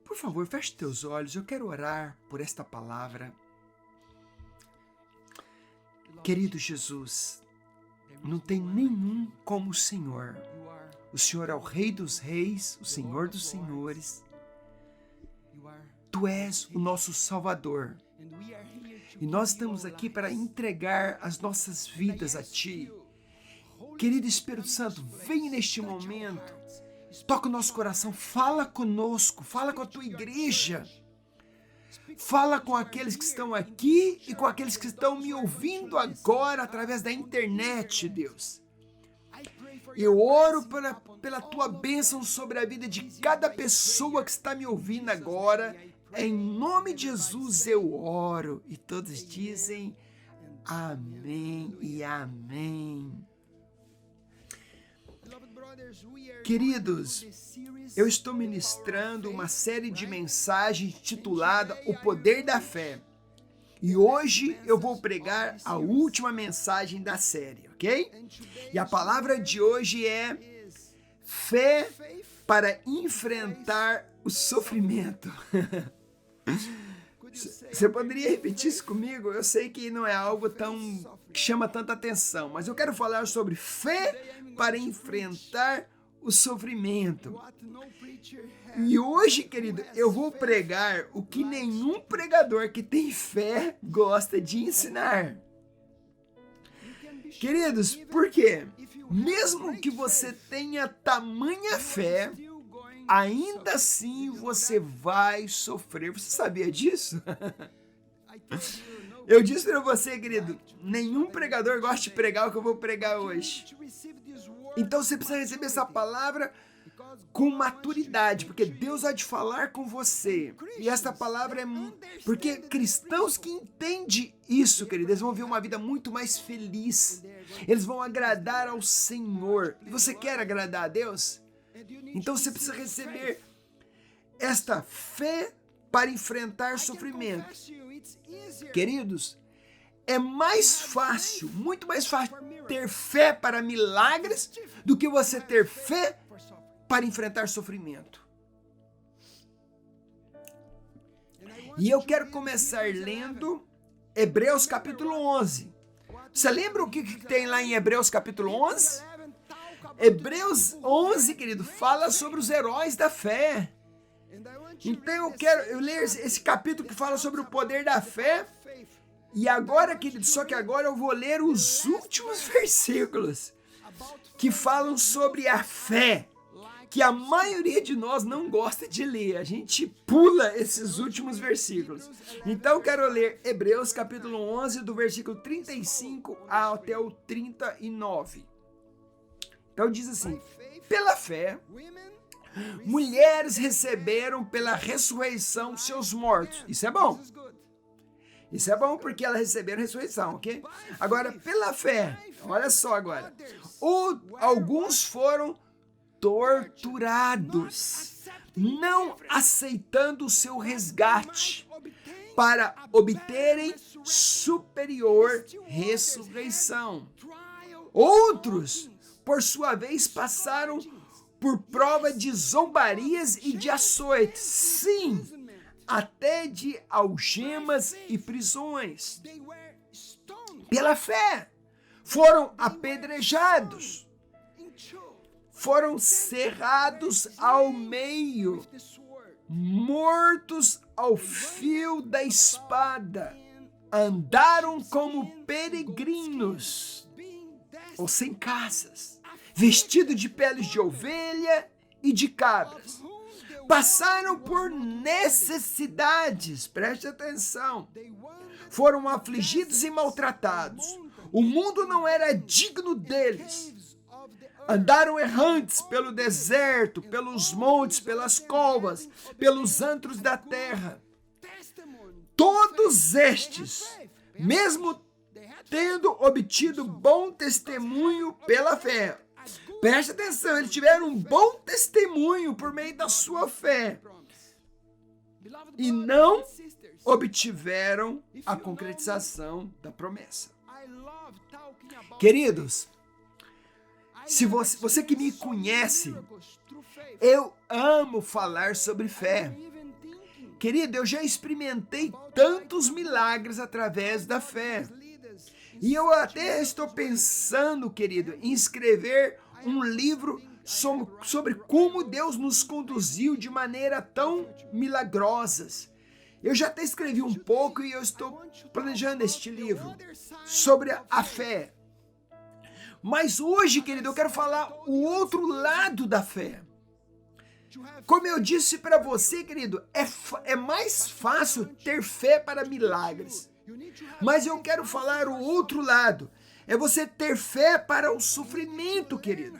Por favor, feche teus olhos. Eu quero orar por esta palavra. Querido Jesus, não tem nenhum como o Senhor. O Senhor é o Rei dos Reis, o Senhor dos Senhores. Tu és o nosso Salvador. E nós estamos aqui para entregar as nossas vidas a Ti. Querido Espírito Santo, vem neste momento. Toca o nosso coração, fala conosco, fala com a Tua igreja. Fala com aqueles que estão aqui e com aqueles que estão me ouvindo agora através da internet, Deus. Eu oro pela Tua bênção sobre a vida de cada pessoa que está me ouvindo agora. Em nome de Jesus eu oro. E todos dizem amém e amém. Queridos, eu estou ministrando uma série de mensagens titulada O Poder da Fé. E hoje eu vou pregar a última mensagem da série, ok? E a palavra de hoje é fé para enfrentar o sofrimento. Você poderia repetir isso comigo? Eu sei que não é algo que chama tanta atenção, mas eu quero falar sobre fé para enfrentar o sofrimento. E hoje, querido, eu vou pregar o que nenhum pregador que tem fé gosta de ensinar. Queridos, por quê? Mesmo que você tenha tamanha fé, ainda assim você vai sofrer. Você sabia disso? Eu disse para você, querido, nenhum pregador gosta de pregar o que eu vou pregar hoje. Então você precisa receber essa palavra com maturidade, porque Deus há de falar com você. E essa palavra é... Porque cristãos que entendem isso, querido, eles vão ver uma vida muito mais feliz. Eles vão agradar ao Senhor. E você quer agradar a Deus? Então você precisa receber esta fé para enfrentar sofrimento. Queridos, é mais fácil, muito mais fácil ter fé para milagres do que você ter fé para enfrentar sofrimento. E eu quero começar lendo Hebreus capítulo 11. Você lembra o que tem lá em Hebreus capítulo 11? Hebreus 11, querido, fala sobre os heróis da fé. Então eu ler esse capítulo que fala sobre o poder da fé. E agora, querido, só que agora eu vou ler os últimos versículos que falam sobre a fé, que a maioria de nós não gosta de ler. A gente pula esses últimos versículos. Então eu quero ler Hebreus capítulo 11, do versículo 35 até o 39. Então diz assim: pela fé, mulheres receberam pela ressurreição seus mortos. Isso é bom. Isso é bom porque elas receberam a ressurreição, ok? Agora, pela fé, olha só agora. Alguns foram torturados, não aceitando o seu resgate, para obterem superior ressurreição. Outros, por sua vez, passaram por prova de zombarias e de açoites. Sim, até de algemas e prisões. Pela fé, foram apedrejados, foram cerrados ao meio, mortos ao fio da espada, andaram como peregrinos, ou sem casas, vestidos de peles de ovelha e de cabras. Passaram por necessidades, preste atenção. Foram afligidos e maltratados. O mundo não era digno deles. Andaram errantes pelo deserto, pelos montes, pelas covas, pelos antros da terra. Todos estes, mesmo tendo obtido bom testemunho pela fé. Preste atenção, eles tiveram um bom testemunho por meio da sua fé. E não obtiveram a concretização da promessa. Queridos, Se você que me conhece, eu amo falar sobre fé. Querido, eu já experimentei tantos milagres através da fé. E eu até estou pensando, querido, em escrever um livro sobre como Deus nos conduziu de maneira tão milagrosas. Eu já até escrevi um pouco e eu estou planejando este livro sobre a fé. Mas hoje, querido, eu quero falar o outro lado da fé. Como eu disse para você, querido, é mais fácil ter fé para milagres. Mas eu quero falar o outro lado. É você ter fé para o sofrimento, querido.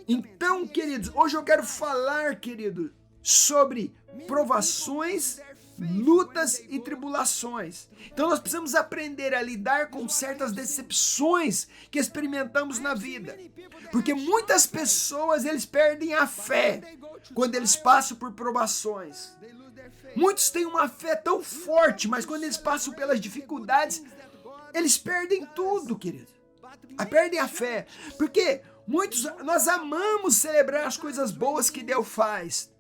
Então, queridos, hoje eu quero falar, querido, sobre provações, lutas e tribulações. Então nós precisamos aprender a lidar com certas decepções que experimentamos na vida. Porque muitas pessoas, eles perdem a fé quando eles passam por provações. Muitos têm uma fé tão forte, mas quando eles passam pelas dificuldades, eles perdem tudo, querido. Perdem a fé. Porque nós amamos celebrar as coisas boas que Deus faz.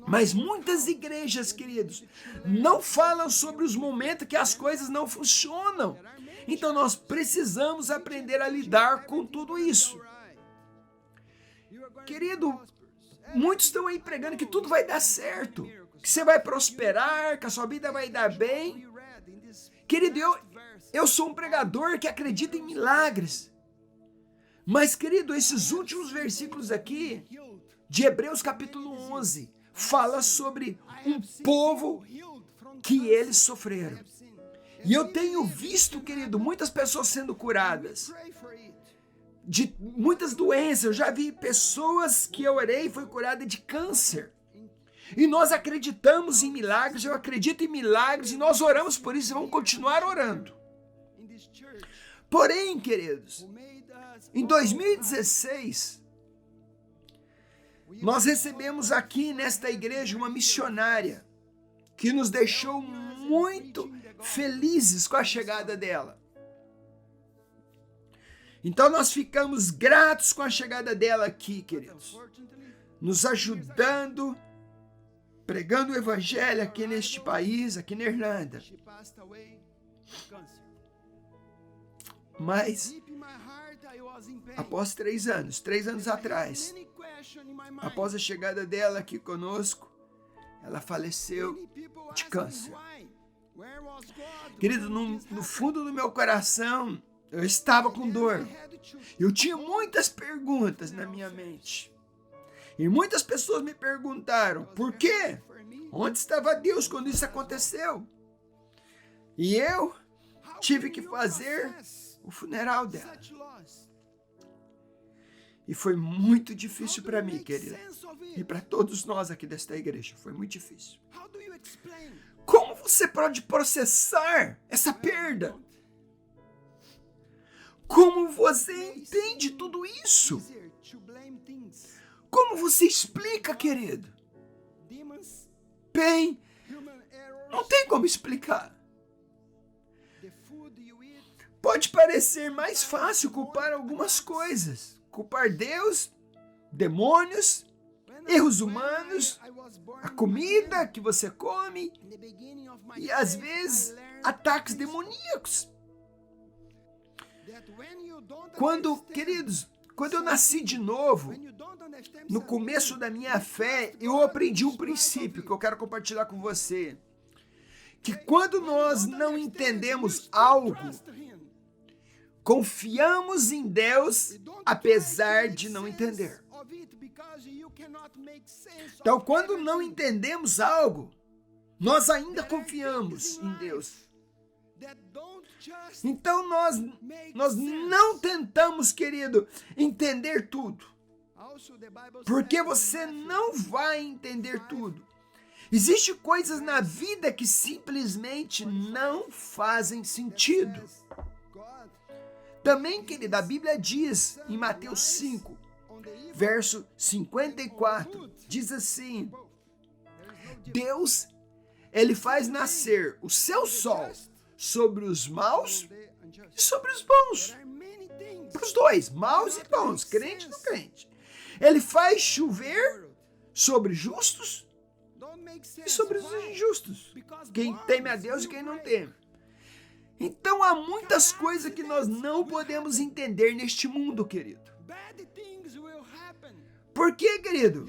Mas muitas igrejas, queridos, não falam sobre os momentos que as coisas não funcionam. Então nós precisamos aprender a lidar com tudo isso. Querido, muitos estão aí pregando que tudo vai dar certo, que você vai prosperar, que a sua vida vai dar bem. Querido, eu sou um pregador que acredita em milagres. Mas, querido, esses últimos versículos aqui, de Hebreus capítulo 11, fala sobre um povo que eles sofreram. E eu tenho visto, querido, muitas pessoas sendo curadas de muitas doenças. Eu já vi pessoas que eu orei e foi curada de câncer. E nós acreditamos em milagres, eu acredito em milagres e nós oramos por isso e vamos continuar orando. Porém, queridos, em 2016, nós recebemos aqui nesta igreja uma missionária que nos deixou muito felizes com a chegada dela. Então nós ficamos gratos com a chegada dela aqui, queridos, nos ajudando, pregando o evangelho aqui neste país, aqui na Irlanda. Mas, após 3 anos atrás, após a chegada dela aqui conosco, ela faleceu de câncer. Querido, no fundo do meu coração, eu estava com dor. Eu tinha muitas perguntas na minha mente. E muitas pessoas me perguntaram, por quê? Onde estava Deus quando isso aconteceu? E eu tive que fazer o funeral dela. E foi muito difícil para mim, querido. E para todos nós aqui desta igreja. Foi muito difícil. Como você pode processar essa perda? Como você entende tudo isso? Como você explica, querido? Bem, não tem como explicar. Pode parecer mais fácil culpar algumas coisas. Culpar Deus, demônios, erros humanos, a comida que você come e às vezes ataques demoníacos. Queridos, quando eu nasci de novo, no começo da minha fé, eu aprendi um princípio que eu quero compartilhar com você. Que quando nós não entendemos algo, confiamos em Deus apesar de não entender. Então, quando não entendemos algo, nós ainda confiamos em Deus. Então, nós não tentamos, querido, entender tudo. Porque você não vai entender tudo. Existem coisas na vida que simplesmente não fazem sentido. Também, querida, a Bíblia diz em Mateus 5, verso 54, diz assim: Deus, Ele faz nascer o seu sol sobre os maus e sobre os bons. Para os dois, maus e bons, crente e não crente. Ele faz chover sobre justos e sobre os injustos. Quem teme a Deus e quem não teme. Então há muitas coisas que nós não podemos entender neste mundo, querido. Por quê, querido?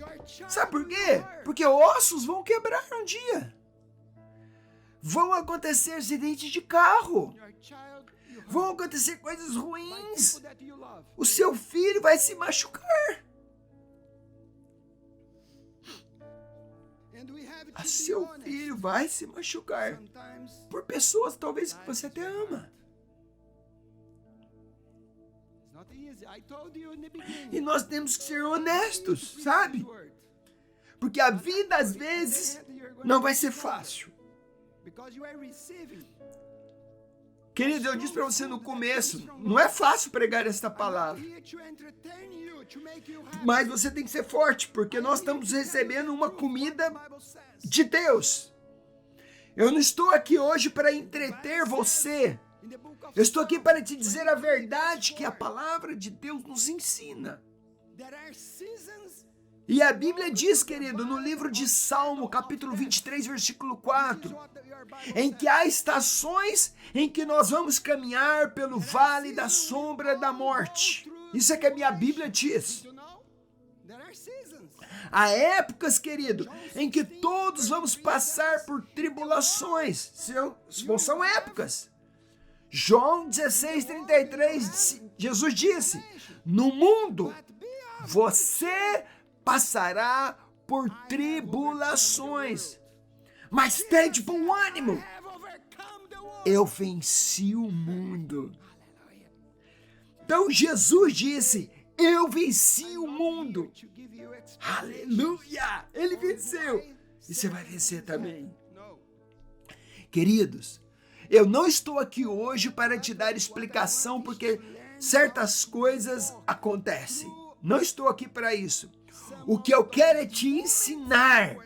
Sabe por quê? Porque ossos vão quebrar um dia. Vão acontecer acidentes de carro. Vão acontecer coisas ruins. O seu filho vai se machucar. Seu filho vai se machucar por pessoas talvez que você até ama. E nós temos que ser honestos, sabe? Porque a vida às vezes não vai ser fácil. Querido, eu disse para você no começo, não é fácil pregar esta palavra. Mas você tem que ser forte, porque nós estamos recebendo uma comida de Deus. Eu não estou aqui hoje para entreter você. Eu estou aqui para te dizer a verdade que a palavra de Deus nos ensina. E a Bíblia diz, querido, no livro de Salmo, capítulo 23, versículo 4, em que há estações em que nós vamos caminhar pelo vale da sombra da morte. Isso é que a minha Bíblia diz. Há épocas, querido, em que todos vamos passar por tribulações. São épocas. João 16:33, Jesus disse: no mundo você passará por tribulações, mas tenha de bom ânimo. Eu venci o mundo. Então Jesus disse: eu venci o mundo. Aleluia! Ele venceu. E você vai vencer também. Queridos, eu não estou aqui hoje para te dar explicação porque certas coisas acontecem. Não estou aqui para isso. O que eu quero é te ensinar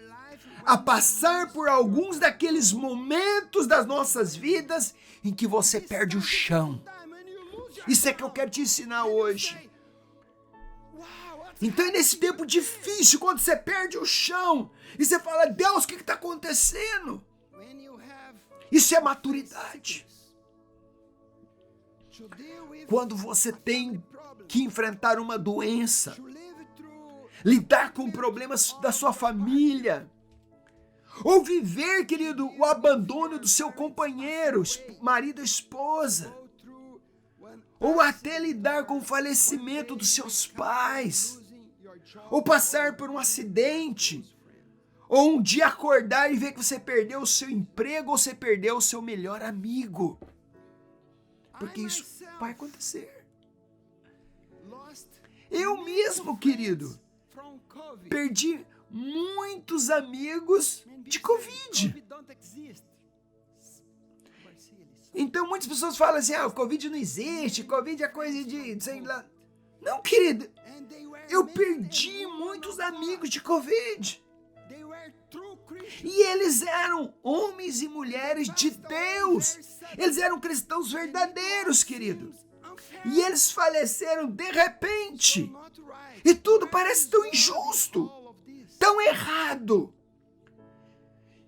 a passar por alguns daqueles momentos das nossas vidas em que você perde o chão. Isso é que eu quero te ensinar hoje. Então, nesse tempo difícil, quando você perde o chão, e você fala: Deus, o que está acontecendo? Isso é maturidade. Quando você tem que enfrentar uma doença, lidar com problemas da sua família, ou viver, querido, o abandono do seu companheiro, marido ou esposa, ou até lidar com o falecimento dos seus pais, ou passar por um acidente, ou um dia acordar e ver que você perdeu o seu emprego, ou você perdeu o seu melhor amigo, porque isso vai acontecer. Eu mesmo, querido, perdi muitos amigos de Covid. Então muitas pessoas falam assim: o Covid não existe, Covid é coisa de sei lá. Não, querido, eu perdi muitos amigos de Covid. E eles eram homens e mulheres de Deus. Eles eram cristãos verdadeiros, querido. E eles faleceram de repente. E tudo parece tão injusto, tão errado.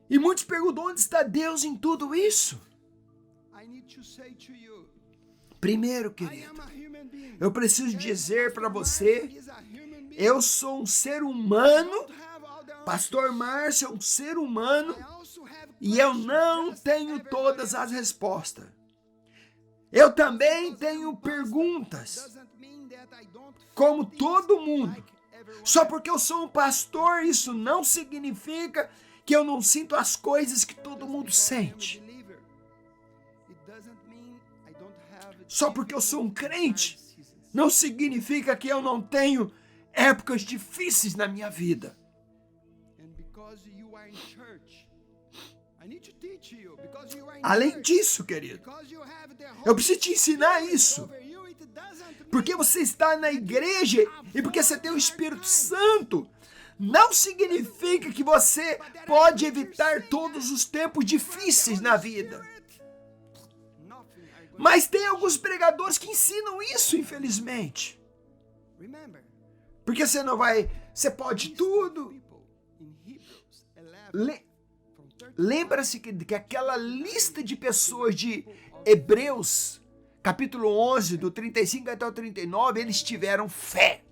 E muitos perguntam: onde está Deus em tudo isso? Primeiro, querido, eu preciso dizer para você, eu sou um ser humano, Pastor Márcio é um ser humano, e eu não tenho todas as respostas. Eu também tenho perguntas, como todo mundo. Só porque eu sou um pastor, isso não significa que eu não sinto as coisas que todo mundo sente. Só porque eu sou um crente, não significa que eu não tenho épocas difíceis na minha vida. Além disso, querido, eu preciso te ensinar isso. Porque você está na igreja e porque você tem o Espírito Santo, não significa que você pode evitar todos os tempos difíceis na vida. Mas tem alguns pregadores que ensinam isso, infelizmente. Porque você pode tudo. Lembra-se que aquela lista de pessoas de Hebreus, capítulo 11, do 35 até o 39, eles tiveram fé.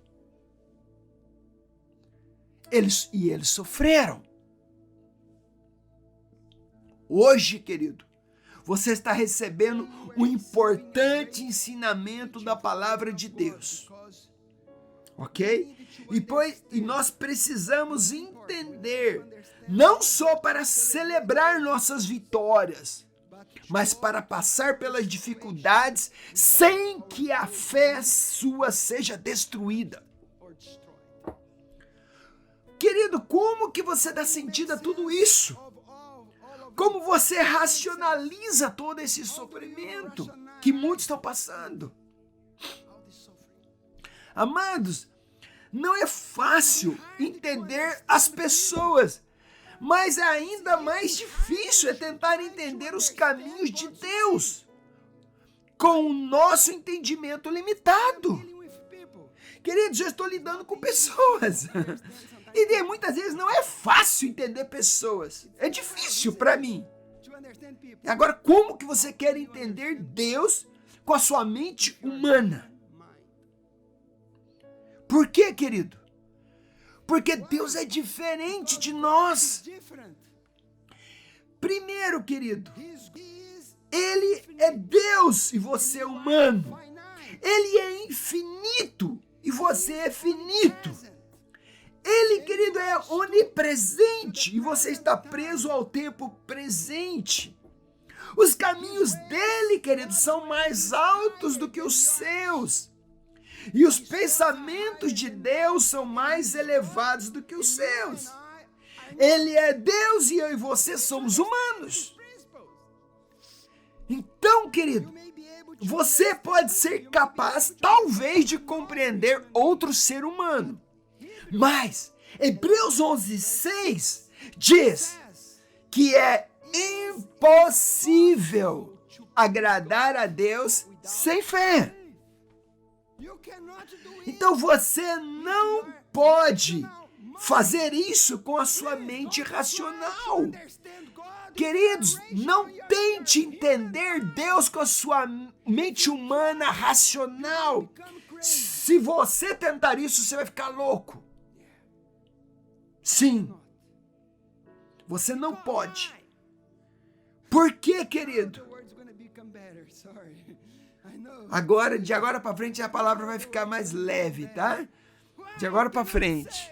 Eles sofreram. Hoje, querido, você está recebendo um importante ensinamento da palavra de Deus. Ok? E nós precisamos entender, não só para celebrar nossas vitórias, mas para passar pelas dificuldades sem que a fé sua seja destruída. Querido, como que você dá sentido a tudo isso? Como você racionaliza todo esse sofrimento que muitos estão passando? Amados, não é fácil entender as pessoas, mas ainda mais difícil é tentar entender os caminhos de Deus com o nosso entendimento limitado. Queridos, eu estou lidando com pessoas. E muitas vezes não é fácil entender pessoas. É difícil para mim. Agora, como que você quer entender Deus com a sua mente humana? Por quê, querido? Porque Deus é diferente de nós. Primeiro, querido, Ele é Deus e você é humano. Ele é infinito e você é finito. Ele, querido, é onipresente e você está preso ao tempo presente. Os caminhos dele, querido, são mais altos do que os seus. E os pensamentos de Deus são mais elevados do que os seus. Ele é Deus e eu e você somos humanos. Então, querido, você pode ser capaz, talvez, de compreender outro ser humano. Mas Hebreus 11:6 diz que é impossível agradar a Deus sem fé. Então você não pode fazer isso com a sua mente racional. Queridos, não tente entender Deus com a sua mente humana racional. Se você tentar isso, você vai ficar louco. Sim, você não pode. Por quê, querido? De agora para frente a palavra vai ficar mais leve, tá? De agora para frente.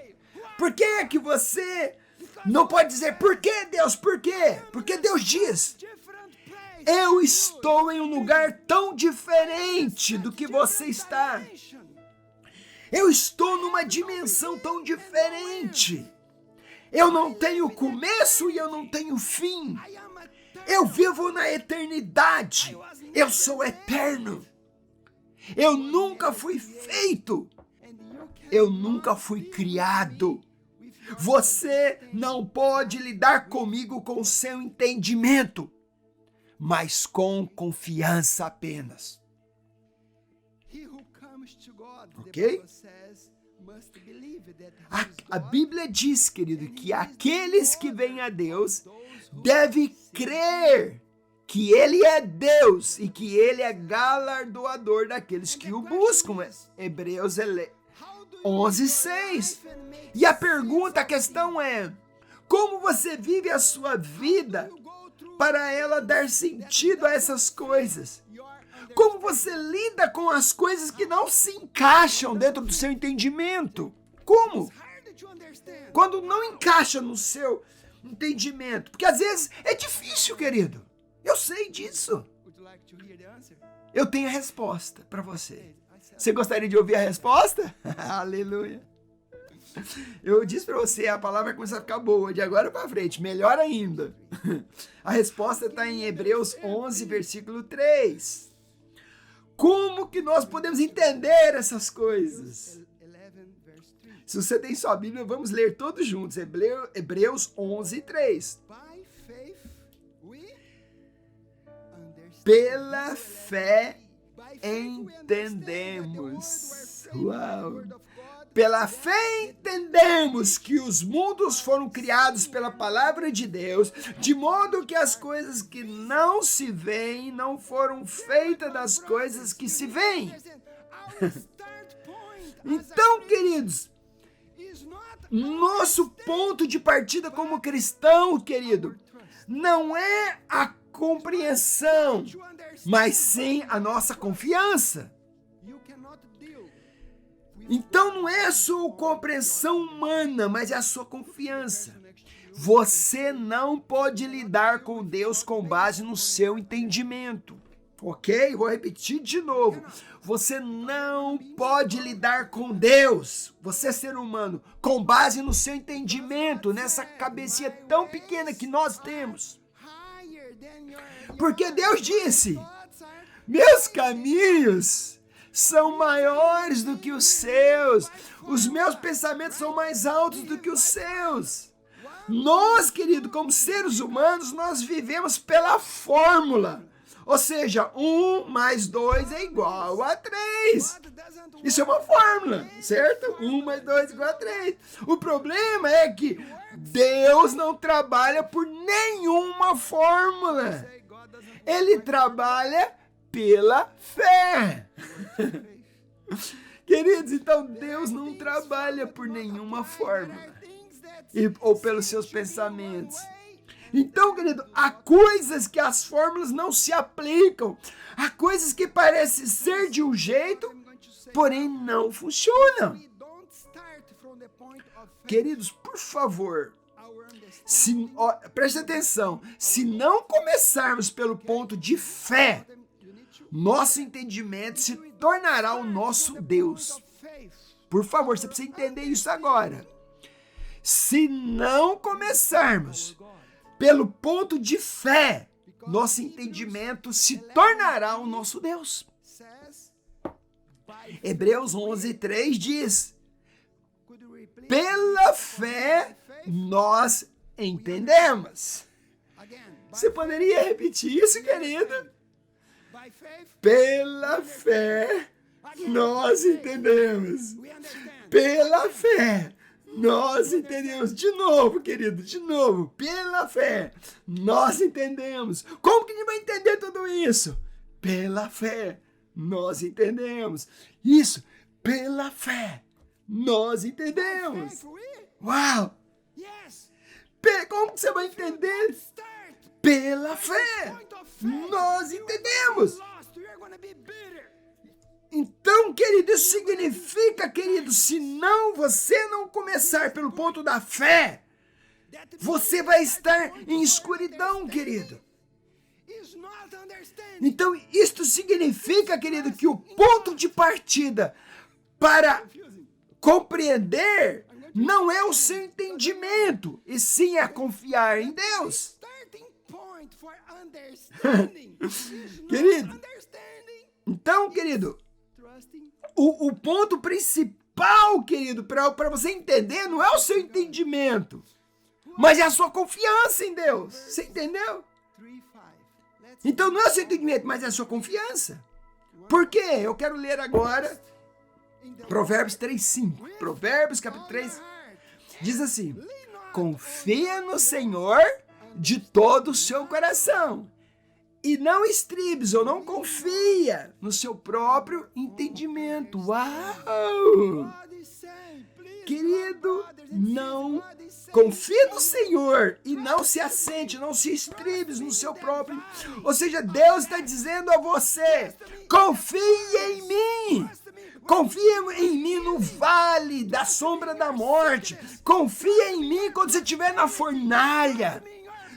Por que é que você não pode dizer por que, Deus? Por quê? Porque Deus diz: eu estou em um lugar tão diferente do que você está. Eu estou numa dimensão tão diferente. Eu não tenho começo e eu não tenho fim. Eu vivo na eternidade. Eu sou eterno. Eu nunca fui feito. Eu nunca fui criado. Você não pode lidar comigo com o seu entendimento, mas com confiança apenas. Ok? A Bíblia diz, querido, que aqueles que vêm a Deus devem crer que Ele é Deus e que Ele é galardoador daqueles que o buscam. Hebreus 11:6. E a questão é: como você vive a sua vida para ela dar sentido a essas coisas? Como você lida com as coisas que não se encaixam dentro do seu entendimento? Como? Quando não encaixa no seu entendimento. Porque às vezes é difícil, querido. Eu sei disso. Eu tenho a resposta para você. Você gostaria de ouvir a resposta? Aleluia. Eu disse para você, a palavra vai começar a ficar boa de agora para frente, melhor ainda. A resposta está em Hebreus 11, versículo 3. Como que nós podemos entender essas coisas? Se você tem sua Bíblia, vamos ler todos juntos. Hebreus 11, 3. Pela fé entendemos. Uau! Pela fé entendemos que os mundos foram criados pela palavra de Deus, de modo que as coisas que não se veem não foram feitas das coisas que se veem. Então, queridos, nosso ponto de partida como cristão, querido, não é a compreensão, mas sim a nossa confiança. Então não é a sua compreensão humana, mas é a sua confiança. Você não pode lidar com Deus com base no seu entendimento. Ok? Vou repetir de novo. Você não pode lidar com Deus, você ser humano, com base no seu entendimento, nessa cabecinha tão pequena que nós temos. Porque Deus disse: meus caminhos são maiores do que os seus, os meus pensamentos são mais altos do que os seus. Nós, querido, como seres humanos, nós vivemos pela fórmula. Ou seja, 1 mais 2 é igual a 3. Isso é uma fórmula, certo? 1 mais 2 é igual a 3. O problema é que Deus não trabalha por nenhuma fórmula. Ele trabalha pela fé. Queridos, então Deus não trabalha por nenhuma fórmula ou pelos seus pensamentos. Então, querido, há coisas que as fórmulas não se aplicam. Há coisas que parecem ser de um jeito, porém não funcionam. Queridos, por favor, preste atenção. Se não começarmos pelo ponto de fé, nosso entendimento se tornará o nosso Deus. Por favor, você precisa entender isso agora. Se não começarmos pelo ponto de fé, nosso entendimento se tornará o nosso Deus. Hebreus 11:3 diz: pela fé nós entendemos. Você poderia repetir isso, querida? Pela fé nós entendemos. Pela fé nós entendemos. De novo, querido, de novo. Pela fé nós entendemos. Como que a gente vai entender tudo isso? Pela fé nós entendemos. Isso, pela fé nós entendemos. Uau! Como que você vai entender? Pela fé nós entendemos. Então, querido, isso significa, querido, se você não começar pelo ponto da fé, você vai estar em escuridão, querido. Então, isto significa, querido, que o ponto de partida para compreender não é o seu entendimento, e sim é confiar em Deus. Querido, então, querido, o ponto principal, querido, para você entender, não é o seu entendimento, mas é a sua confiança em Deus. Você entendeu? Então não é o seu entendimento, mas é a sua confiança. Por quê? Eu quero ler agora Provérbios 3:5. Provérbios capítulo 3 diz assim: confia no Senhor de todo o seu coração e não estribes ou não confia no seu próprio entendimento. Uau! Querido, não confie no Senhor e não se assente, não se estribes no seu próprio. Ou seja, Deus está dizendo a você: confie em mim. Confia em mim no vale da sombra da morte. Confia em mim quando você estiver na fornalha.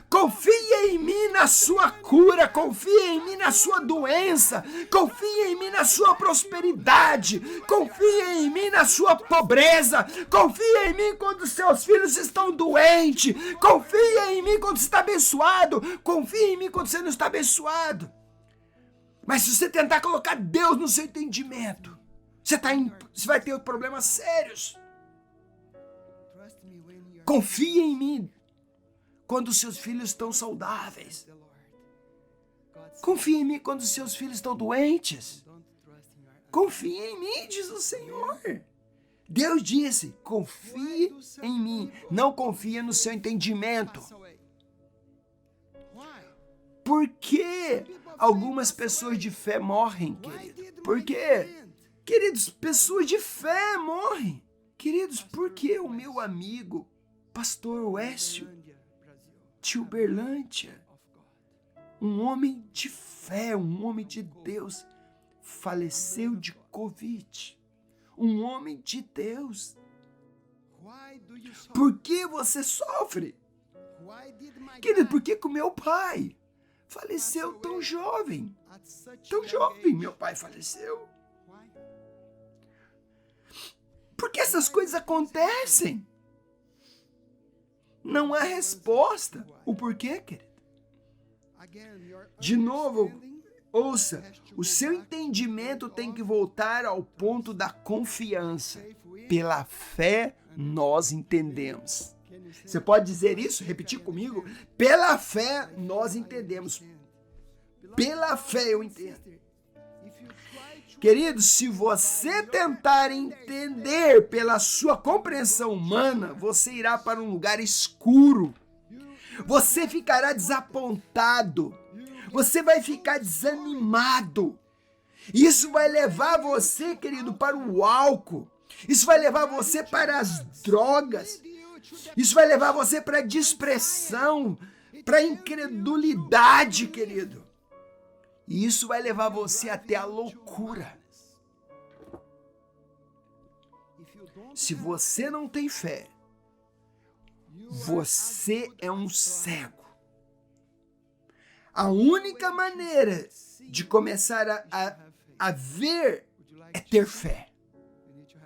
Confia em mim na sua cura, confia em mim na sua doença, confia em mim na sua prosperidade, confia em mim na sua pobreza, confia em mim quando seus filhos estão doentes, confia em mim quando você está abençoado, confia em mim quando você não está abençoado. Mas se você tentar colocar Deus no seu entendimento, você vai ter problemas sérios. Confia em mim quando seus filhos estão saudáveis. Confia em mim quando os seus filhos estão doentes. Confia em mim, diz o Senhor. Deus disse, confie em mim. Não confia no seu entendimento. Por que algumas pessoas de fé morrem, querido? Por quê? Queridos, pessoas de fé morrem. Queridos, por que o meu amigo, pastor Wécio, de Uberlândia, um homem de fé, um homem de Deus, faleceu de Covid? Um homem de Deus. Por que você sofre? Querido, por que o meu pai faleceu tão jovem? Tão jovem, meu pai faleceu. Por que essas coisas acontecem? Não há resposta. O porquê, querido? De novo, ouça, o seu entendimento tem que voltar ao ponto da confiança. Pela fé, nós entendemos. Você pode dizer isso? Repetir comigo? Pela fé, nós entendemos. Pela fé, eu entendo. Querido, se você tentar entender pela sua compreensão humana, você irá para um lugar escuro. Você ficará desapontado. Você vai ficar desanimado. Isso vai levar você, querido, para o álcool. Isso vai levar você para as drogas. Isso vai levar você para a dispersão, para a incredulidade, querido. E isso vai levar você até a loucura. Se você não tem fé, você é um cego. A única maneira de começar a ver é ter fé.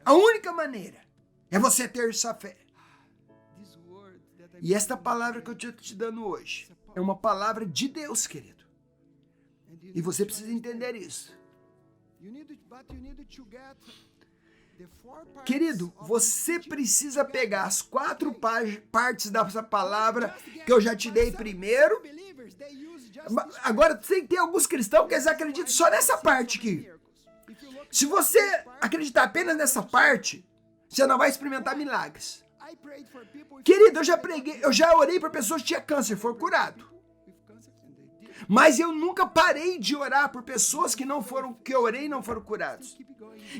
A única maneira é você ter essa fé. E esta palavra que eu estou te dando hoje é uma palavra de Deus, querido. E você precisa entender isso. Querido, você precisa pegar as 4 partes dessa palavra que eu já te dei primeiro. Agora, tem alguns cristãos que eles acreditam só nessa parte aqui. Se você acreditar apenas nessa parte, você não vai experimentar milagres. Querido, eu já orei por pessoas que tinham câncer, foram curados. Mas eu nunca parei de orar por pessoas que eu orei e não foram curados.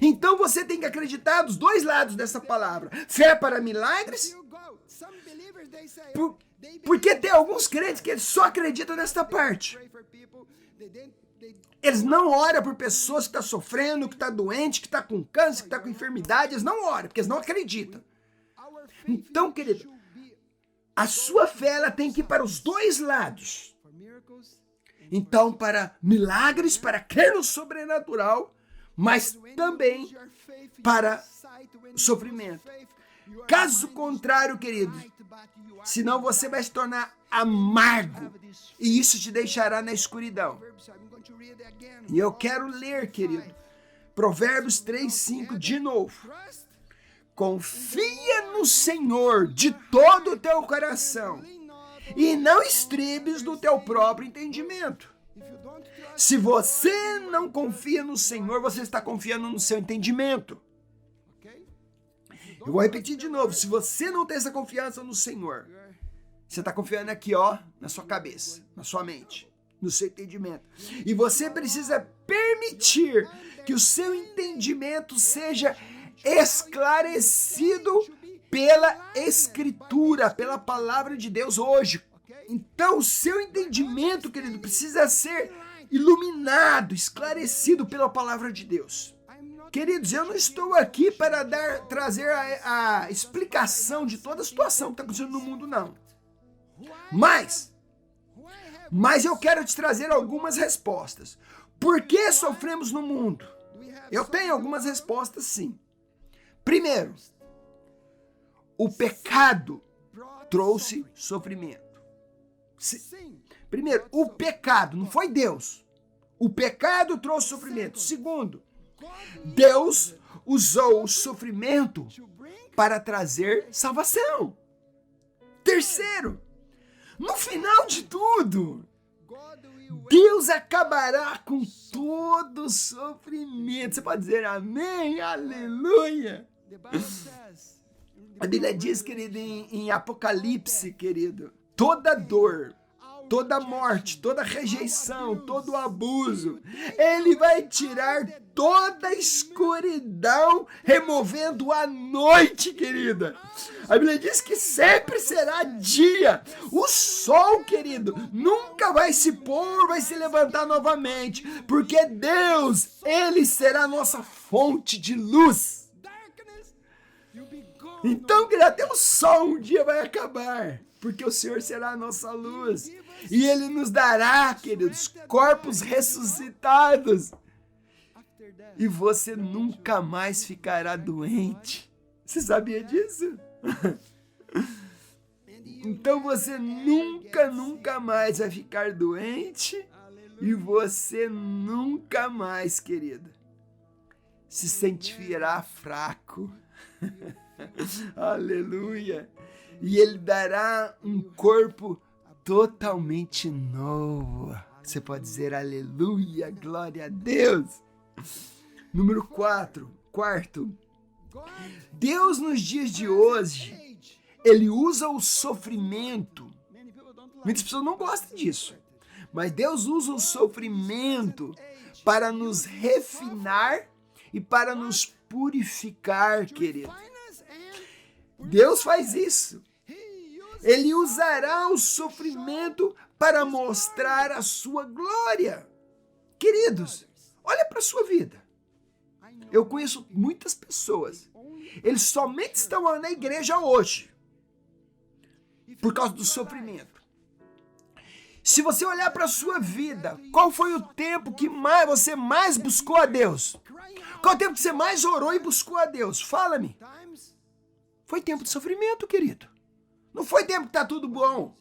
Então você tem que acreditar dos dois lados dessa palavra. Fé para milagres. Porque tem alguns crentes que só acreditam nesta parte. Eles não oram por pessoas que estão sofrendo, que estão doentes, que estão com câncer, que estão com enfermidade. Eles não oram, porque eles não acreditam. Então, querido, a sua fé ela tem que ir para os dois lados. Então, para milagres, para crer no sobrenatural, mas também para sofrimento. Caso contrário, querido, senão você vai se tornar amargo e isso te deixará na escuridão. E eu quero ler, querido, Provérbios 3:5 de novo. Confia no Senhor de todo o teu coração e não estribes no teu próprio entendimento. Se você não confia no Senhor, você está confiando no seu entendimento. Eu vou repetir de novo. Se você não tem essa confiança no Senhor, você está confiando aqui, ó, na sua cabeça, na sua mente, no seu entendimento. E você precisa permitir que o seu entendimento seja esclarecido pela Escritura, pela palavra de Deus hoje. Então, o seu entendimento, querido, precisa ser iluminado, esclarecido pela palavra de Deus. Queridos, eu não estou aqui para trazer a explicação de toda a situação que está acontecendo no mundo, não. Mas eu quero te trazer algumas respostas. Por que sofremos no mundo? Eu tenho algumas respostas, sim. Primeiro, o pecado trouxe sofrimento. Sim. Primeiro, o pecado, não foi Deus. O pecado trouxe sofrimento. Segundo, Deus usou o sofrimento para trazer salvação. Terceiro, no final de tudo, Deus acabará com todo sofrimento. Você pode dizer amém, aleluia. A Bíblia diz, querido, em Apocalipse, querido, toda dor, toda morte, toda rejeição, todo abuso, Ele vai tirar toda a escuridão, removendo a noite, querida. A Bíblia diz que sempre será dia. O sol, querido, nunca vai se pôr, vai se levantar novamente, porque Deus, Ele será a nossa fonte de luz. Então, querido, até o sol um dia vai acabar, porque o Senhor será a nossa luz. E Ele nos dará, queridos, corpos ressuscitados. E você nunca mais ficará doente. Você sabia disso? Então você nunca mais vai ficar doente. E você nunca mais, querido, se sentirá fraco. Aleluia. E Ele dará um corpo totalmente novo. Você pode dizer aleluia, glória a Deus. Número 4, quarto. Deus nos dias de hoje, Ele usa o sofrimento. Muitas pessoas não gostam disso. Mas Deus usa o sofrimento para nos refinar e para nos purificar, querido. Deus faz isso. Ele usará o sofrimento para mostrar a sua glória. Queridos, olha para a sua vida. Eu conheço muitas pessoas. Eles somente estão na igreja hoje por causa do sofrimento. Se você olhar para a sua vida, qual foi o tempo que você mais buscou a Deus? Qual o tempo que você mais orou e buscou a Deus? Fala-me. Foi tempo de sofrimento, querido. Não foi tempo que está tudo bom.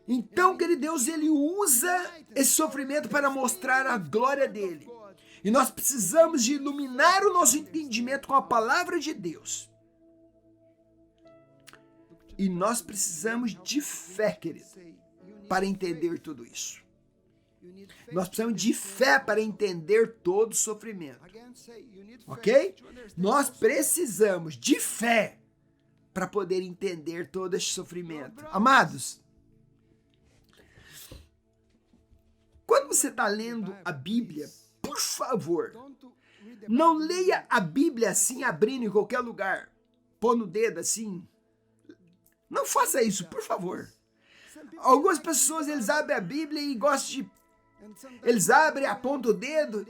Então, querido Deus, Ele usa esse sofrimento para mostrar a glória dEle. E nós precisamos de iluminar o nosso entendimento com a palavra de Deus. E nós precisamos de fé, querido, para entender tudo isso. Nós precisamos de fé para entender todo o sofrimento. Ok? Nós precisamos de fé para poder entender todo esse sofrimento. Amados, quando você está lendo a Bíblia, por favor, não leia a Bíblia assim, abrindo em qualquer lugar, pondo o dedo assim. Não faça isso, por favor. Algumas pessoas, eles abrem a Bíblia e gostam de... Eles abrem, apontam o dedo,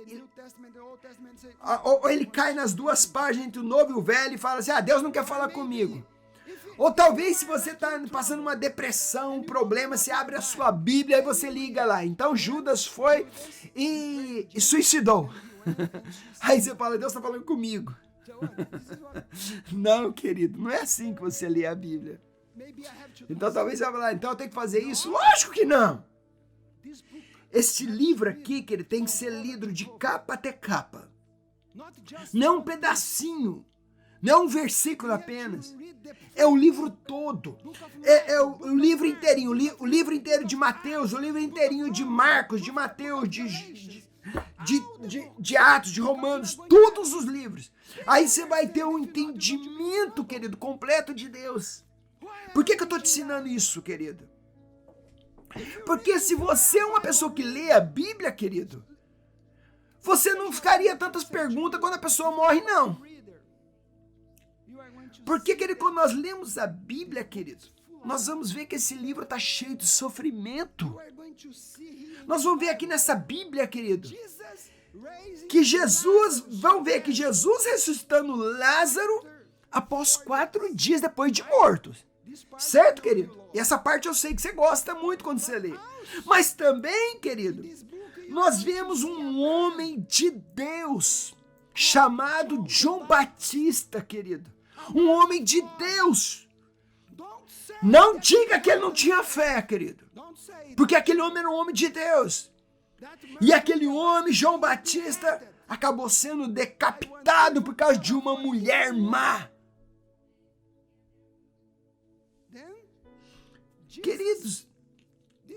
ou ele cai nas duas páginas entre o Novo e o Velho e fala assim, Deus não quer falar comigo. Ou talvez se você está passando uma depressão, um problema, você abre a sua Bíblia e você liga lá. Então Judas foi e suicidou. Aí você fala, Deus está falando comigo. Não, querido, não é assim que você lê a Bíblia. Então talvez você vai falar, então eu tenho que fazer isso? Lógico que não. Este livro aqui, que ele tem que ser lido de capa até capa. Não um pedacinho. Não um versículo apenas. É o livro todo. É o livro inteirinho. O livro inteiro de Mateus. O livro inteirinho de Marcos, de Mateus, de Atos, de Romanos. Todos os livros. Aí você vai ter um entendimento, querido, completo de Deus. Por que eu estou te ensinando isso, querido? Porque se você é uma pessoa que lê a Bíblia, querido, você não ficaria tantas perguntas quando a pessoa morre, não. Porque, querido, quando nós lemos a Bíblia, querido, nós vamos ver que esse livro está cheio de sofrimento. Nós vamos ver aqui nessa Bíblia, querido, que vamos ver que Jesus ressuscitando Lázaro após 4 dias depois de morto. Certo, querido? E essa parte eu sei que você gosta muito quando você lê. Mas também, querido, nós vemos um homem de Deus chamado João Batista, querido. Um homem de Deus. Não diga que ele não tinha fé, querido. Porque aquele homem era um homem de Deus. E aquele homem, João Batista, acabou sendo decapitado por causa de uma mulher má. Queridos,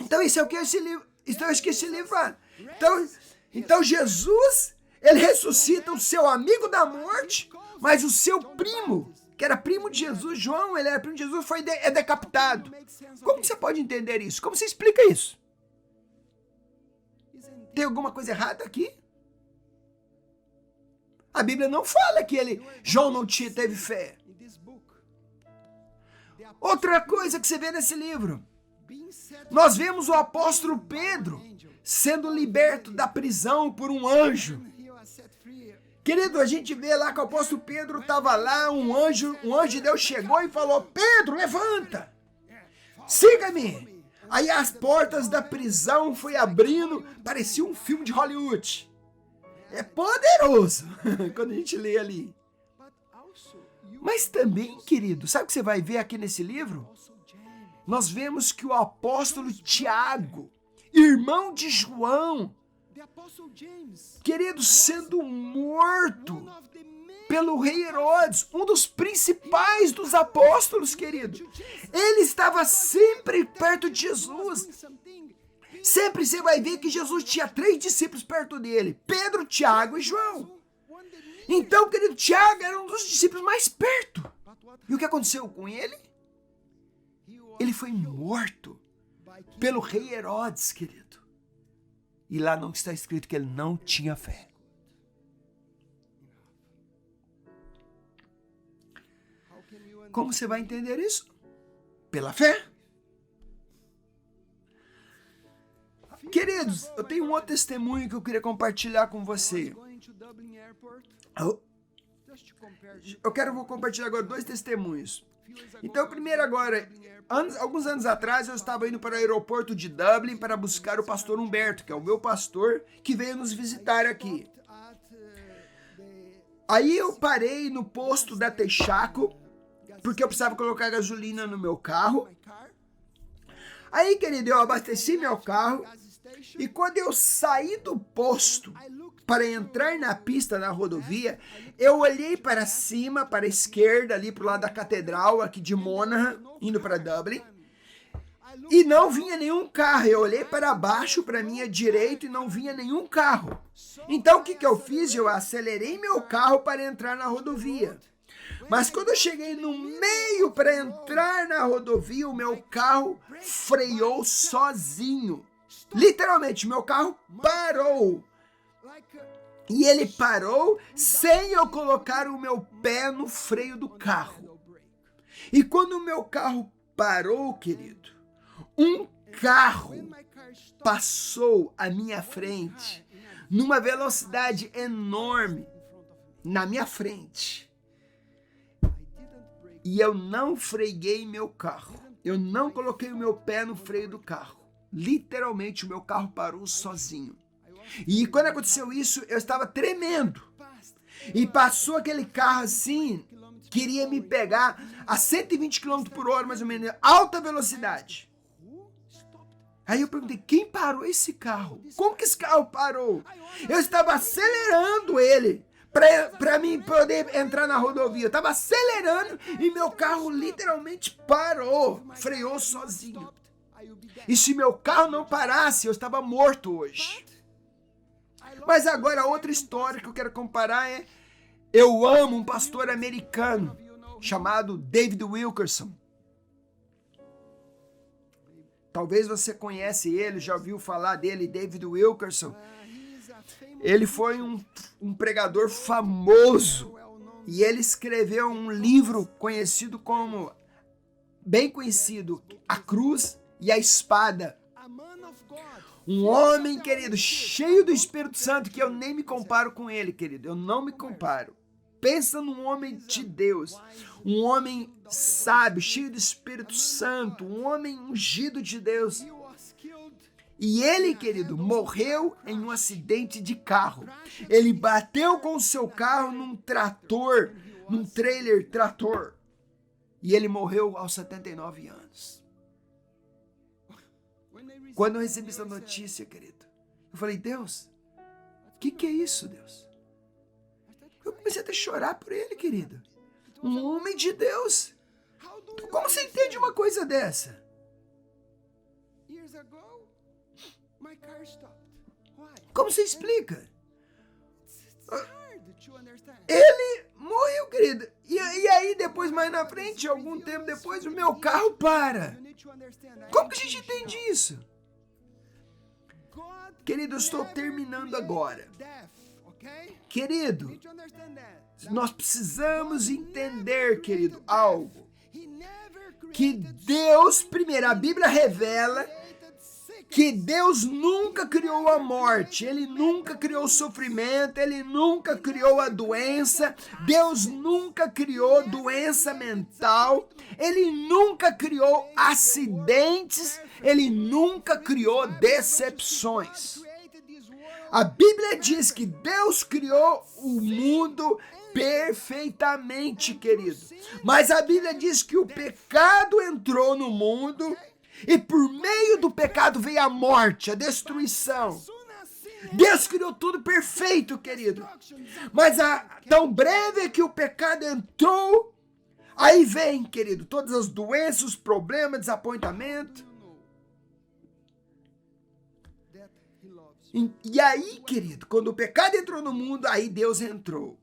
Então isso é o que esse livro, fala. Então Jesus, ele ressuscita o seu amigo da morte, mas o seu primo, que era primo de Jesus, João, ele era primo de Jesus, é decapitado. Como que você pode entender isso? Como você explica isso? Tem alguma coisa errada aqui? A Bíblia não fala que João não teve fé. Outra coisa que você vê nesse livro, nós vemos o apóstolo Pedro sendo liberto da prisão por um anjo. Querido, a gente vê lá que o apóstolo Pedro estava lá, um anjo de Deus chegou e falou: Pedro, levanta, siga-me. Aí as portas da prisão foi abrindo, parecia um filme de Hollywood. É poderoso quando a gente lê ali. Mas também, querido, sabe o que você vai ver aqui nesse livro? Nós vemos que o apóstolo Tiago, irmão de João, querido, sendo morto pelo rei Herodes, um dos principais dos apóstolos, querido. Ele estava sempre perto de Jesus. Sempre você vai ver que Jesus tinha 3 discípulos perto dele: Pedro, Tiago e João. Então, querido, Tiago era um dos discípulos mais perto. E o que aconteceu com ele? Ele foi morto pelo rei Herodes, querido. E lá não está escrito que ele não tinha fé. Como você vai entender isso? Pela fé. Queridos, eu tenho um outro testemunho que eu queria compartilhar com você. Vou compartilhar agora 2 testemunhos. Então, primeiro agora, alguns anos atrás eu estava indo para o aeroporto de Dublin para buscar o pastor Humberto, que é o meu pastor, que veio nos visitar aqui. Aí eu parei no posto da Texaco, porque eu precisava colocar gasolina no meu carro. Aí, querido, eu abasteci meu carro e quando eu saí do posto para entrar na pista da rodovia, eu olhei para cima, para a esquerda, ali para o lado da catedral aqui de Monaghan, indo para Dublin, e não vinha nenhum carro. Eu olhei para baixo, para minha direita, e não vinha nenhum carro. Então o que eu fiz? Eu acelerei meu carro para entrar na rodovia. Mas quando eu cheguei no meio para entrar na rodovia, o meu carro freou sozinho. Literalmente, meu carro parou. E ele parou sem eu colocar o meu pé no freio do carro. E quando o meu carro parou, querido, um carro passou à minha frente numa velocidade enorme na minha frente. E eu não freguei meu carro. Eu não coloquei o meu pé no freio do carro. Literalmente, o meu carro parou sozinho. E quando aconteceu isso, eu estava tremendo. E passou aquele carro assim, queria me pegar a 120 km por hora, mais ou menos, alta velocidade. Aí eu perguntei: quem parou esse carro? Como que esse carro parou? Eu estava acelerando ele para mim poder entrar na rodovia. Eu estava acelerando e meu carro literalmente parou, freou sozinho. E se meu carro não parasse, eu estava morto hoje. Mas agora outra história que eu quero comparar é: eu amo um pastor americano chamado David Wilkerson. Talvez você conhece ele, já ouviu falar dele, David Wilkerson. Ele foi um pregador famoso e ele escreveu um livro bem conhecido, A Cruz e a Espada. Um homem, querido, cheio do Espírito Santo, que eu nem me comparo com ele, querido. Eu não me comparo. Pensa num homem de Deus, um homem sábio, cheio do Espírito Santo, um homem ungido de Deus. E ele, querido, morreu em um acidente de carro. Ele bateu com o seu carro num trator, num trailer trator. E ele morreu aos 79 anos. Quando eu recebi essa notícia, querido, eu falei: Deus, o que é isso, Deus? Eu comecei até a chorar por ele, querido. Um homem de Deus. Como você entende uma coisa dessa? Como se explica? Ele morreu, querido. E aí, depois, mais na frente, algum tempo depois, o meu carro para. Como que a gente entende isso? Querido, eu estou terminando agora. Querido, nós precisamos entender, querido, algo. Que Deus, primeiro, a Bíblia revela que Deus nunca criou a morte, Ele nunca criou o sofrimento, Ele nunca criou a doença, Deus nunca criou doença mental, Ele nunca criou acidentes, Ele nunca criou decepções. A Bíblia diz que Deus criou o mundo perfeitamente, querido. Mas a Bíblia diz que o pecado entrou no mundo e por meio do pecado veio a morte, a destruição. Deus criou tudo perfeito, querido. Mas tão breve que o pecado entrou, aí vem, querido, todas as doenças, os problemas, desapontamento. E aí, querido, quando o pecado entrou no mundo, aí Deus entrou.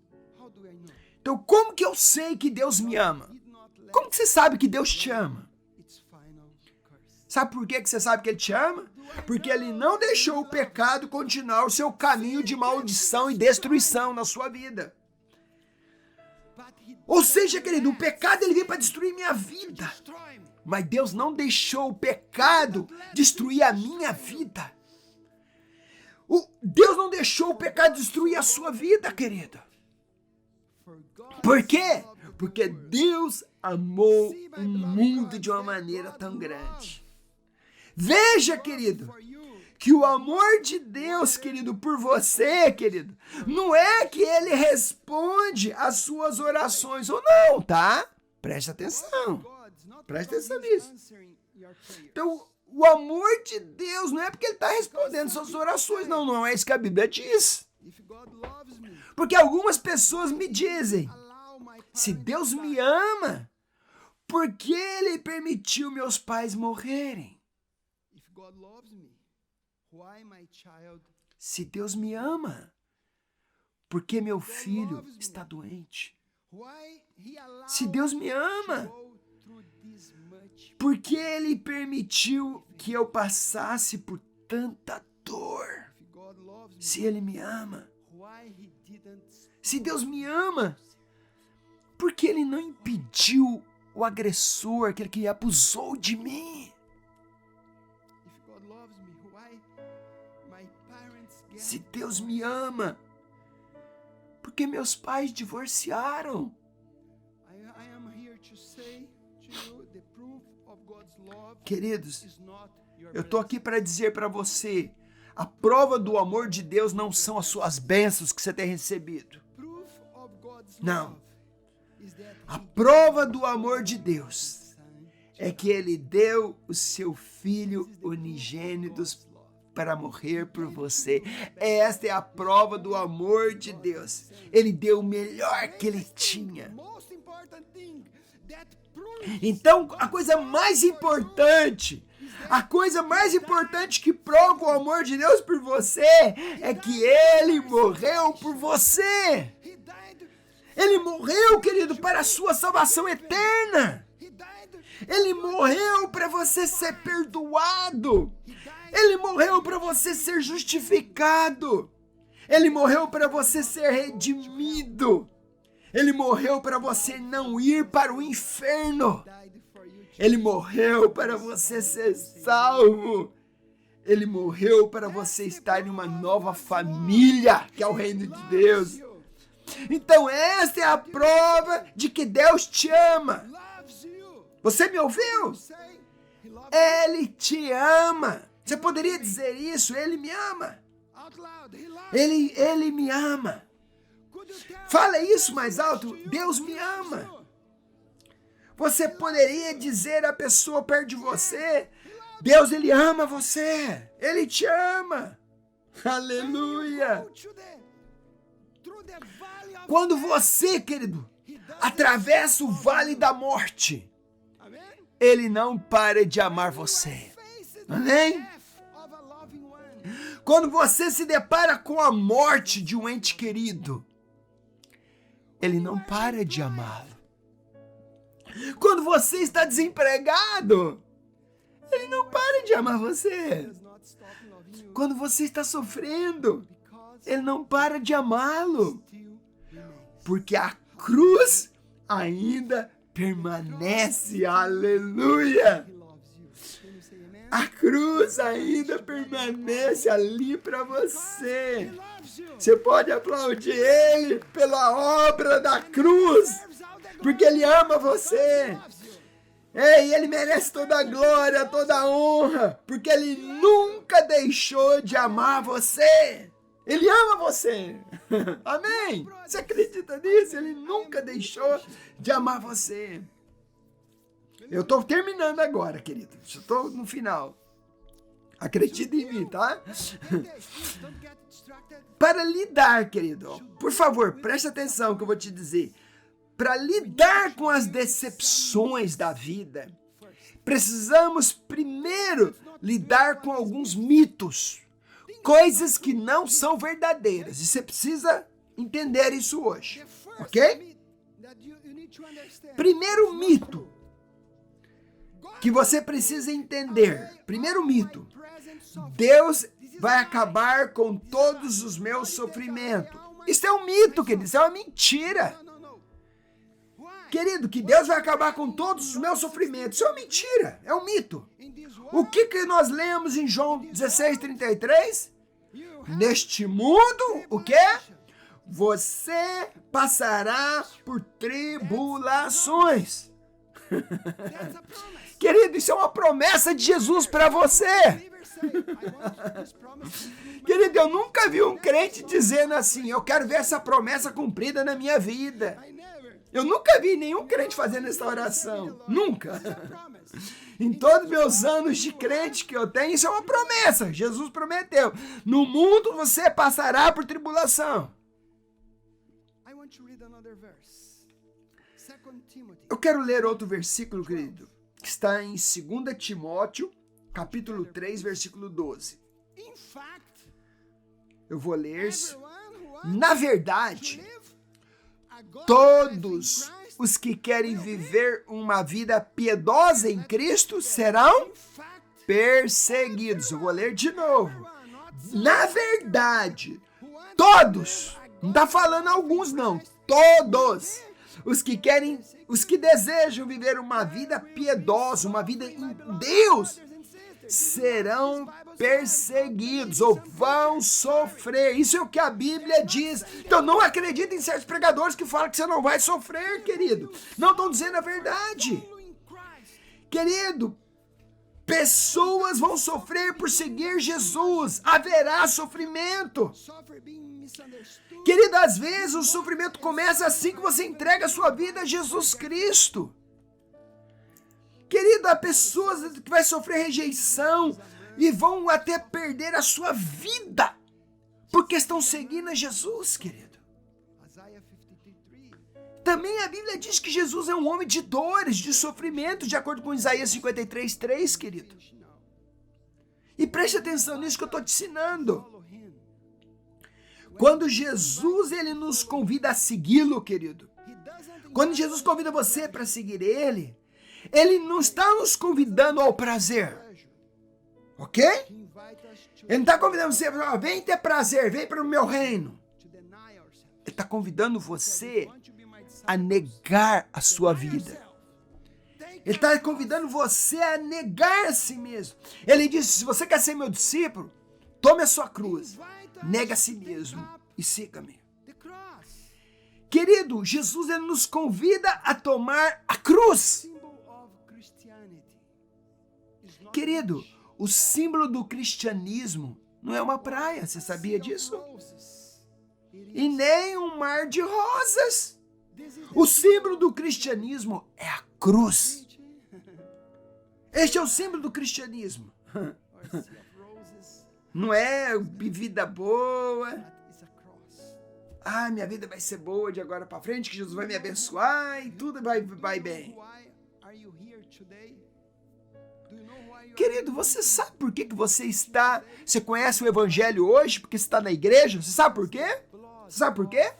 Então, como que eu sei que Deus me ama? Como que você sabe que Deus te ama? Sabe por que você sabe que Ele te ama? Porque Ele não deixou o pecado continuar o seu caminho de maldição e destruição na sua vida. Ou seja, querido, o pecado ele veio para destruir minha vida. Mas Deus não deixou o pecado destruir a minha vida. Deus não deixou o pecado destruir a sua vida, querido. Por quê? Porque Deus amou o mundo de uma maneira tão grande. Veja, querido, que o amor de Deus, querido, por você, querido, não é que Ele responde às suas orações ou não, tá? Preste atenção. Preste atenção nisso. Então, o amor de Deus não é porque Ele está respondendo suas orações, não é isso que a Bíblia diz. Porque algumas pessoas me dizem, se Deus me ama, por que Ele permitiu meus pais morrerem? Se Deus me ama, por que meu filho está doente? Se Deus me ama, por que Ele permitiu que eu passasse por tanta dor? Se Ele me ama, se Deus me ama, por que Ele não impediu o agressor, aquele que abusou de mim? Se Deus me ama, por que meus pais divorciaram? Queridos, eu estou aqui para dizer para você, a prova do amor de Deus não são as suas bênçãos que você tem recebido. Não. A prova do amor de Deus é que Ele deu o seu Filho unigênito para morrer por você. Esta é a prova do amor de Deus. Ele deu o melhor que Ele tinha. Então, a coisa mais importante que prova o amor de Deus por você é que Ele morreu por você. Ele morreu, querido, para a sua salvação eterna. Ele morreu para você ser perdoado. Ele morreu para você ser justificado. Ele morreu para você ser redimido. Ele morreu para você não ir para o inferno. Ele morreu para você ser salvo. Ele morreu para você estar em uma nova família, que é o reino de Deus. Então esta é a prova de que Deus te ama. Você me ouviu? Ele te ama. Você poderia dizer isso? Ele me ama. Ele me ama. Fala isso mais alto. Deus me ama. Você poderia dizer à pessoa perto de você, Deus, Ele ama você. Ele te ama. Aleluia. Quando você, querido, atravessa o vale da morte, Ele não para de amar você. Amém? Quando você se depara com a morte de um ente querido, ele não para de amá-lo. Quando você está desempregado, ele não para de amar você. Quando você está sofrendo, ele não para de amá-lo. Porque a cruz ainda permanece. Aleluia! A cruz ainda permanece ali para você. Você pode aplaudir ele pela obra da cruz, porque ele ama você. E ele merece toda a glória, toda a honra, porque ele nunca deixou de amar você. Ele ama você. Amém? Você acredita nisso? Ele nunca deixou de amar você. Eu estou terminando agora, querido. Estou no final. Acredita em mim, tá? Para lidar, querido, por favor, preste atenção que eu vou te dizer. Para lidar com as decepções da vida, precisamos primeiro lidar com alguns mitos, coisas que não são verdadeiras. E você precisa entender isso hoje, ok? Primeiro mito que você precisa entender. Primeiro mito. Deus vai acabar com todos os meus sofrimentos. Isso é um mito, querido. Isso é uma mentira. Querido, que Deus vai acabar com todos os meus sofrimentos. Isso é uma mentira. É um mito. O que nós lemos em João 16:33? Neste mundo, o quê? Você passará por tribulações. Querido, isso é uma promessa de Jesus para você. Querido, eu nunca vi um crente dizendo assim, eu quero ver essa promessa cumprida na minha vida. Eu nunca vi nenhum crente fazendo essa oração. Nunca. Em todos os meus anos de crente que eu tenho, isso é uma promessa. Jesus prometeu. No mundo você passará por tribulação. Eu quero ler outro versículo, querido, que está em 2 Timóteo, capítulo 3, versículo 12. Eu vou ler. Na verdade, todos os que querem viver uma vida piedosa em Cristo serão perseguidos. Eu vou ler de novo. Na verdade, todos, não está falando alguns não, todos os que desejam viver uma vida piedosa, uma vida em Deus, serão perseguidos ou vão sofrer. Isso é o que a Bíblia diz. Então não acredita em certos pregadores que falam que você não vai sofrer, querido. Não estão dizendo a verdade. Querido, pessoas vão sofrer por seguir Jesus. Haverá sofrimento. Querido, às vezes o sofrimento começa assim que você entrega a sua vida a Jesus Cristo. Querido, há pessoas que vão sofrer rejeição e vão até perder a sua vida porque estão seguindo a Jesus, querido. Também a Bíblia diz que Jesus é um homem de dores, de sofrimento, de acordo com Isaías 53:3, querido. E preste atenção nisso que eu estou te ensinando. Quando Jesus ele nos convida a segui-lo, querido, quando Jesus convida você para seguir ele não está nos convidando ao prazer, ok? Ele não está convidando você para vem ter prazer, vem para o meu reino. Ele está convidando você a negar a sua vida. Ele está convidando você a negar a si mesmo. Ele disse, se você quer ser meu discípulo, tome a sua cruz, nega a si mesmo e siga-me. Querido, Jesus ele nos convida a tomar a cruz. Querido, o símbolo do cristianismo não é uma praia, você sabia disso? E nem um mar de rosas. O símbolo do cristianismo é a cruz. Este é o símbolo do cristianismo. Não é vida boa. Ah, minha vida vai ser boa de agora para frente, que Jesus vai me abençoar e tudo vai bem. Querido, você sabe por que você conhece o evangelho hoje? Porque você está na igreja? Você sabe por quê? Você sabe por quê?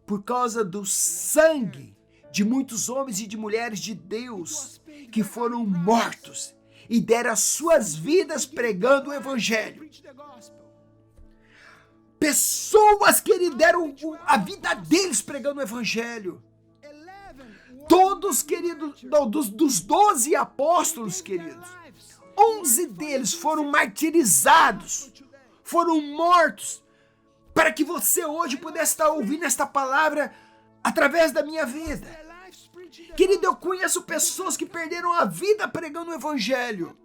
Por causa do sangue de muitos homens e de mulheres de Deus que foram mortos e deram as suas vidas pregando o evangelho. Pessoas que deram a vida deles pregando o evangelho. Todos, queridos, dos 12 apóstolos, queridos, 11 deles foram martirizados, foram mortos, para que você hoje pudesse estar ouvindo esta palavra através da minha vida. Querido, eu conheço pessoas que perderam a vida pregando o evangelho.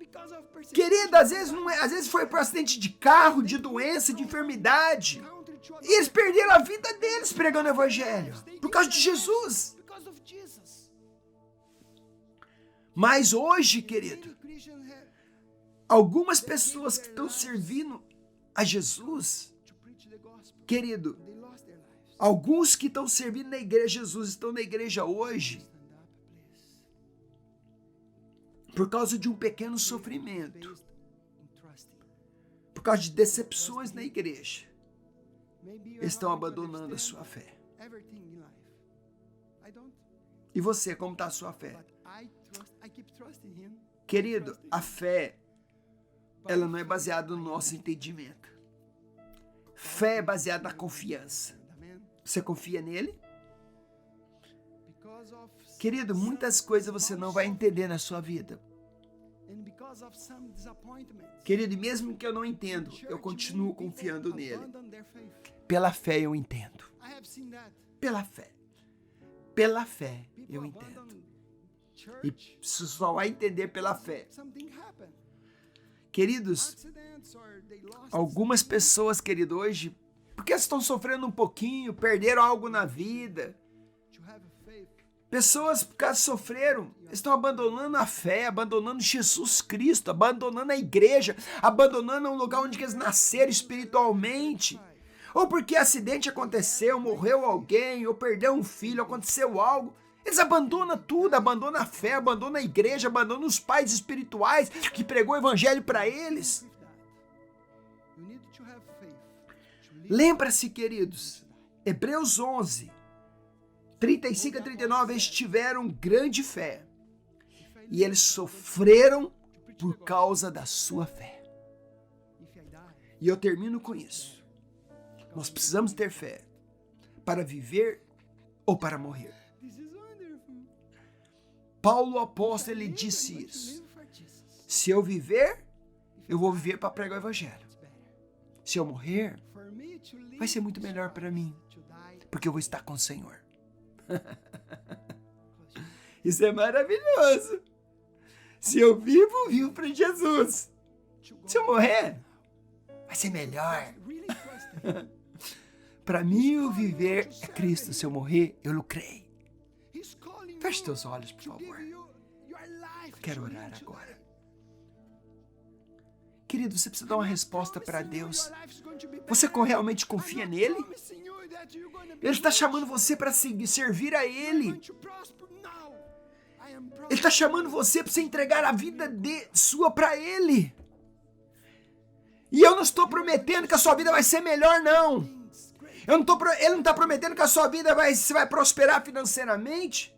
Querido, às vezes foi por acidente de carro, de doença, de enfermidade. E eles perderam a vida deles pregando o evangelho, por causa de Jesus. Mas hoje, querido, algumas pessoas que estão servindo a Jesus, querido, alguns que estão servindo na igreja Jesus estão na igreja hoje por causa de um pequeno sofrimento, por causa de decepções na igreja, estão abandonando a sua fé. E você, como está a sua fé? Querido, a fé, ela não é baseada no nosso entendimento. Fé é baseada na confiança. Você confia nele? Querido, muitas coisas você não vai entender na sua vida. Querido, mesmo que eu não entendo, eu continuo confiando nele. Pela fé eu entendo. Pela fé. Pela fé eu entendo. E você só vai entender pela fé. Queridos, algumas pessoas, querido, hoje, porque estão sofrendo um pouquinho, perderam algo na vida. Pessoas, por causa sofreram, estão abandonando a fé, abandonando Jesus Cristo, abandonando a igreja, abandonando um lugar onde eles nasceram espiritualmente. Ou porque acidente aconteceu, morreu alguém, ou perdeu um filho, aconteceu algo. Eles abandonam tudo, abandonam a fé, abandonam a igreja, abandonam os pais espirituais que pregou o evangelho para eles. Lembra-se, queridos, Hebreus 11, 35 a 39, eles tiveram grande fé e eles sofreram por causa da sua fé. E eu termino com isso. Nós precisamos ter fé para viver ou para morrer. Paulo, o apóstolo, ele disse isso. Se eu viver, eu vou viver para pregar o evangelho. Se eu morrer, vai ser muito melhor para mim, porque eu vou estar com o Senhor. Isso é maravilhoso. Se eu vivo, vivo para Jesus. Se eu morrer, vai ser melhor. Para mim, o viver é Cristo. Se eu morrer, eu lucrei. Feche teus olhos, por favor. Quero orar agora. Querido, você precisa dar uma resposta para Deus. Você realmente confia nele? Ele está chamando você para servir a Ele. Ele está chamando você para você entregar a vida sua para Ele. E eu não estou prometendo que a sua vida vai ser melhor, não. Ele não está prometendo que a sua vida você vai prosperar financeiramente.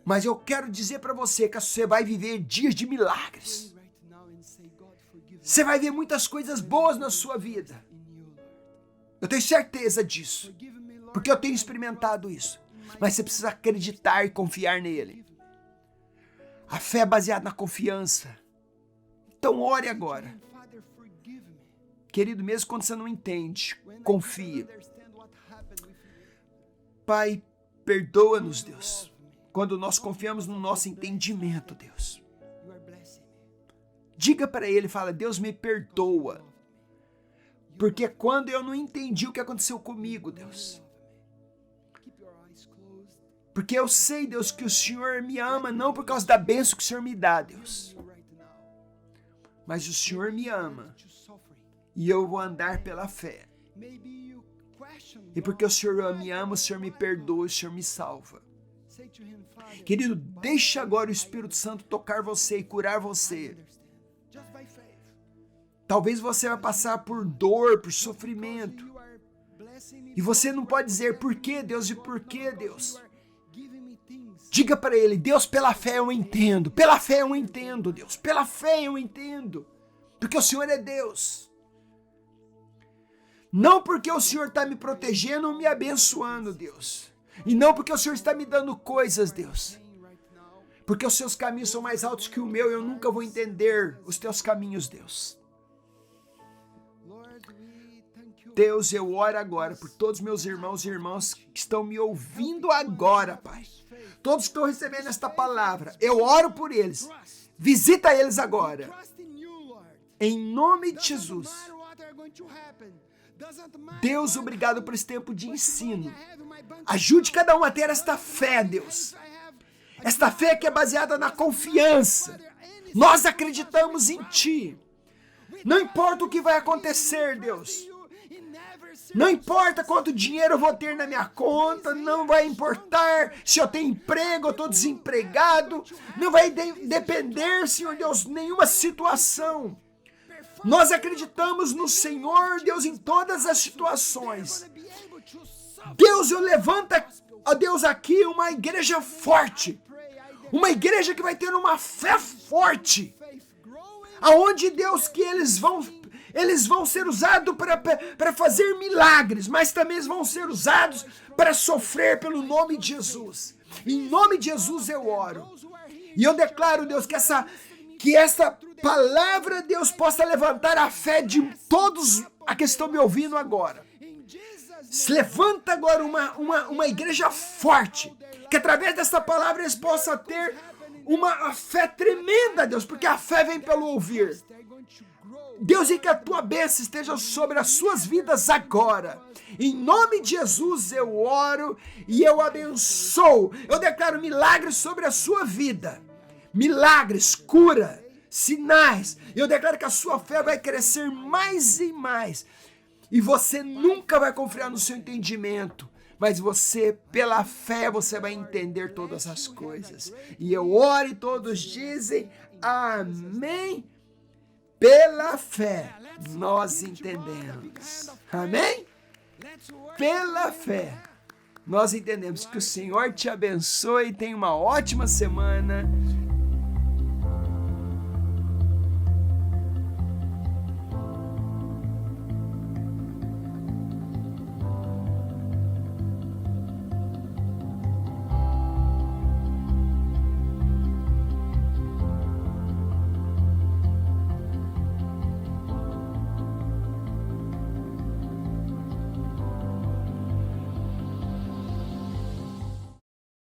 Mas eu quero dizer para você que você vai viver dias de milagres. Você vai ver muitas coisas boas na sua vida. Eu tenho certeza disso, porque eu tenho experimentado isso. Mas você precisa acreditar e confiar nele. A fé é baseada na confiança. Então ore agora. Querido, mesmo quando você não entende, confie. Pai, perdoa-nos, Deus, quando nós confiamos no nosso entendimento, Deus. Diga para ele, fala, Deus me perdoa, porque quando eu não entendi o que aconteceu comigo, Deus, porque eu sei, Deus, que o Senhor me ama, não por causa da bênção que o Senhor me dá, Deus, mas o Senhor me ama, e eu vou andar pela fé. E porque o Senhor me ama, o Senhor me perdoa, o Senhor me salva. Querido, deixa agora o Espírito Santo tocar você e curar você. Talvez você vai passar por dor, por sofrimento. E você não pode dizer, por que Deus? E por que Deus? Diga para ele, Deus, pela fé eu entendo. Pela fé eu entendo, Deus. Pela fé eu entendo. Porque o Senhor é Deus. Não porque o Senhor está me protegendo ou me abençoando, Deus. E não porque o Senhor está me dando coisas, Deus. Porque os seus caminhos são mais altos que o meu. Eu nunca vou entender os teus caminhos, Deus. Deus, eu oro agora por todos meus irmãos e irmãs que estão me ouvindo agora, Pai. Todos que estão recebendo esta palavra, eu oro por eles. Visita eles agora. Em nome de Jesus. Deus, obrigado por esse tempo de ensino. Ajude cada um a ter esta fé, Deus. Esta fé que é baseada na confiança. Nós acreditamos em Ti. Não importa o que vai acontecer, Deus. Não importa quanto dinheiro eu vou ter na minha conta, não vai importar se eu tenho emprego ou estou desempregado, não vai depender, Senhor Deus, nenhuma situação. Nós acreditamos no Senhor, Deus, em todas as situações. Deus, eu levanto, ó Deus, aqui uma igreja forte, uma igreja que vai ter uma fé forte, aonde, Deus, que eles vão ser usados para fazer milagres, mas também eles vão ser usados para sofrer pelo nome de Jesus. Em nome de Jesus eu oro. E eu declaro, Deus, que essa palavra, Deus, possa levantar a fé de todos a que estão me ouvindo agora. Se levanta agora uma igreja forte, que através dessa palavra eles possam ter uma fé tremenda, Deus, porque a fé vem pelo ouvir. Deus, e que a tua bênção esteja sobre as suas vidas agora. Em nome de Jesus eu oro e eu abençoo. Eu declaro milagres sobre a sua vida. Milagres, cura, sinais. Eu declaro que a sua fé vai crescer mais e mais. E você nunca vai confiar no seu entendimento. Mas você, pela fé, você vai entender todas as coisas. E eu oro e todos dizem amém. Pela fé, nós entendemos. Amém? Pela fé, nós entendemos. Que o Senhor te abençoe. Tenha uma ótima semana.